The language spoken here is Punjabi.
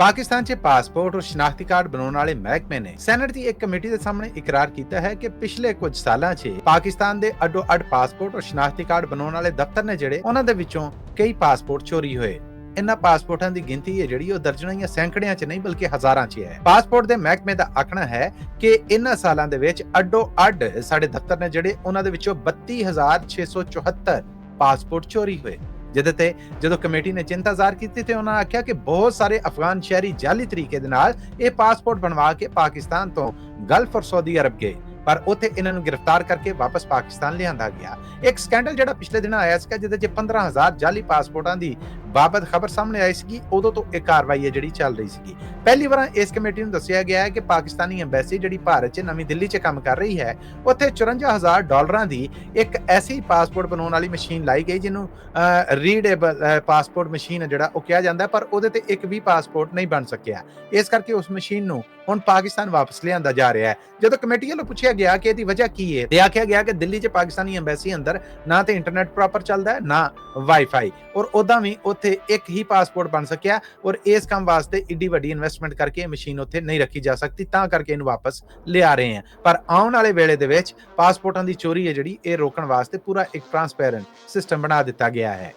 ਪਾਕਿਸਤਾਨ 'ਚ ਪਾਸਪੋਰਟ ਔਰ ਸ਼ਨਾਖਤੀ ਕਾਰਡ ਬਣਾਉਣ ਵਾਲੇ ਮਹਿਕਮੇ ਨੇ ਸੈਨੇਟ ਦੀ ਇੱਕ ਕਮੇਟੀ ਦੇ ਸਾਹਮਣੇ ਇਕਰਾਰ ਕੀਤਾ ਹੈ ਕਿ ਪਿਛਲੇ ਕੁਝ ਸਾਲਾਂ 'ਚ ਪਾਕਿਸਤਾਨ ਦੇ ਅੱਡੋ-ਅੱਡ ਪਾਸਪੋਰਟ ਔਰ ਸ਼ਨਾਖਤੀ ਕਾਰਡ ਬਣਾਉਣ ਵਾਲੇ ਦਫ਼ਤਰ ਨੇ ਜਿਹੜੇ ਉਹਨਾਂ ਦੇ ਵਿੱਚੋਂ ਕਈ ਪਾਸਪੋਰਟ ਚੋਰੀ ਹੋਏ। ਇਨ੍ਹਾਂ ਪਾਸਪੋਰਟਾਂ ਦੀ ਗਿਣਤੀ ਹੈ ਜਿਹੜੀ ਉਹ ਦਰਜਨਾਂ ਜਾਂ ਸੈਂਕੜਿਆਂ 'ਚ ਨਹੀਂ ਬਲਕਿ ਹਜ਼ਾਰਾਂ 'ਚ ਹੈ। ਪਾਸਪੋਰਟ ਦੇ ਮਹਿਕਮੇ ਦਾ ਆਖਣਾ ਹੈ ਕਿ ਇਨ੍ਹਾਂ ਸਾਲਾਂ ਦੇ ਵਿੱਚ ਅੱਡੋ-ਅੱਡ ਸਾਡੇ ਦਫ਼ਤਰ ਨੇ ਜਿਹੜੇ ਉਹਨਾਂ ਦੇ ਵਿੱਚੋਂ 32,674 ਪਾਸਪੋਰਟ ਚੋਰੀ ਹੋਏ। ਜਿਹਦੇ ਤੇ ਜਦੋਂ ਕਮੇਟੀ ਨੇ ਚਿੰਤਾ ਜ਼ਾਹਰ ਕੀਤੀ ਤੇ ਉਹਨਾਂ ਆਖਿਆ ਕਿ ਬਹੁਤ ਸਾਰੇ ਅਫਗਾਨ ਸ਼ਹਿਰੀ ਜਾਲੀ ਤਰੀਕੇ ਦੇ ਨਾਲ ਇਹ ਪਾਸਪੋਰਟ ਬਣਵਾ ਕੇ ਪਾਕਿਸਤਾਨ ਤੋਂ ਗਲਫ ਔਰ ਸਾਊਦੀ ਅਰਬ ਗਏ, ਪਰ ਉੱਥੇ ਇਹਨਾਂ ਨੂੰ ਗ੍ਰਿਫਤਾਰ ਕਰਕੇ ਵਾਪਸ ਪਾਕਿਸਤਾਨ ਲਿਆਂਦਾ ਗਿਆ। ਇੱਕ ਸਕੈਂਡਲ ਜਿਹੜਾ ਪਿਛਲੇ ਦਿਨ ਆਇਆ ਸੀਗਾ ਜਿਹਦੇ 'ਚ 15,000 ਜਾਲੀ ਪਾਸਪੋਰਟਾਂ ਦੀ ਬਾਬਤ ਖਬਰ ਸਾਹਮਣੇ ਆਈ ਸੀਗੀ, ਉਦੋਂ ਤੋਂ ਇਹ ਕਾਰਵਾਈ ਹੈ ਜਿਹੜੀ ਚੱਲ ਰਹੀ ਸੀਗੀ। ਪਹਿਲੀ ਵਾਰ ਇਸ ਕਮੇਟੀ ਨੂੰ ਦੱਸਿਆ ਗਿਆ ਹੈ ਕਿ ਪਾਕਿਸਤਾਨੀ ਐਮਬੈਸੀ ਜਿਹੜੀ ਭਾਰਤ 'ਚ ਨਵੀਂ ਦਿੱਲੀ 'ਚ ਕੰਮ ਕਰ ਰਹੀ ਹੈ, ਉੱਥੇ $54,000 ਦੀ ਇੱਕ ਐਸੀ ਪਾਸਪੋਰਟ ਬਣਾਉਣ ਵਾਲੀ ਮਸ਼ੀਨ ਲਾਈ ਗਈ ਜਿਹਨੂੰ ਰੀਡੇਬਲ ਪਾਸਪੋਰਟ ਮਸ਼ੀਨ ਜਿਹੜਾ ਉਹ ਕਿਹਾ ਜਾਂਦਾ, ਪਰ ਉਹਦੇ ਤੇ ਇੱਕ ਵੀ ਪਾਸਪੋਰਟ ਨਹੀਂ ਬਣ ਸਕਿਆ। ਇਸ ਕਰਕੇ ਉਸ ਮਸ਼ੀਨ ਨੂੰ ਹੁਣ ਪਾਕਿਸਤਾਨ ਵਾਪਸ ਲਿਆਂਦਾ ਜਾ ਰਿਹਾ ਹੈ। ਜਦੋਂ ਕਮੇਟੀ ਵੱਲੋਂ ਪੁੱਛਿਆ ਗਿਆ ਕਿ ਇਹਦੀ ਵਜ੍ਹਾ ਕੀ ਹੈ ਤੇ ਆਖਿਆ ਗਿਆ ਕਿ ਦਿੱਲੀ 'ਚ ਪਾਕਿਸਤਾਨੀ ਐਮਬੈਸੀ ਅੰਦਰ ਨਾ ਤੇ ਇੰਟਰਨੈਟ ਪ੍ਰੋਪਰ ਚੱਲਦਾ ਹੈ ਨਾ ਵਾਈਫਾਈ, ਔਰ ਉਦਾਂ ਵੀ ਉੱਥੇ ਇੱਕ ਹੀ ਪਾਸਪੋਰਟ ਬਣ ਸਕਿਆ, ਔਰ ਇਸ ਕੰਮ ਵਾਸਤੇ ਏਡੀ ਵੱਡੀ ਇਨਵੈਸਟਮੈਂਟ ਕਰਕੇ ਮਸ਼ੀਨ ਉੱਥੇ ਨਹੀਂ ਰੱਖੀ ਜਾ ਸਕਦੀ, ਤਾਂ ਕਰਕੇ ਇਹਨੂੰ ਵਾਪਸ ਲਿਆ ਰਹੇ ਹਨ। ਪਰ ਆਉਣ ਵਾਲੇ ਵੇਲੇ ਦੇ ਵਿੱਚ ਪਾਸਪੋਰਟਾਂ ਦੀ ਚੋਰੀ ਹੈ ਜਿਹੜੀ ਇਹ ਰੋਕਣ ਵਾਸਤੇ ਪੂਰਾ ਇੱਕ ਟ੍ਰਾਂਸਪੇਰੈਂਟ ਸਿਸਟਮ ਬਣਾ ਦਿੱਤਾ ਗਿਆ ਹੈ।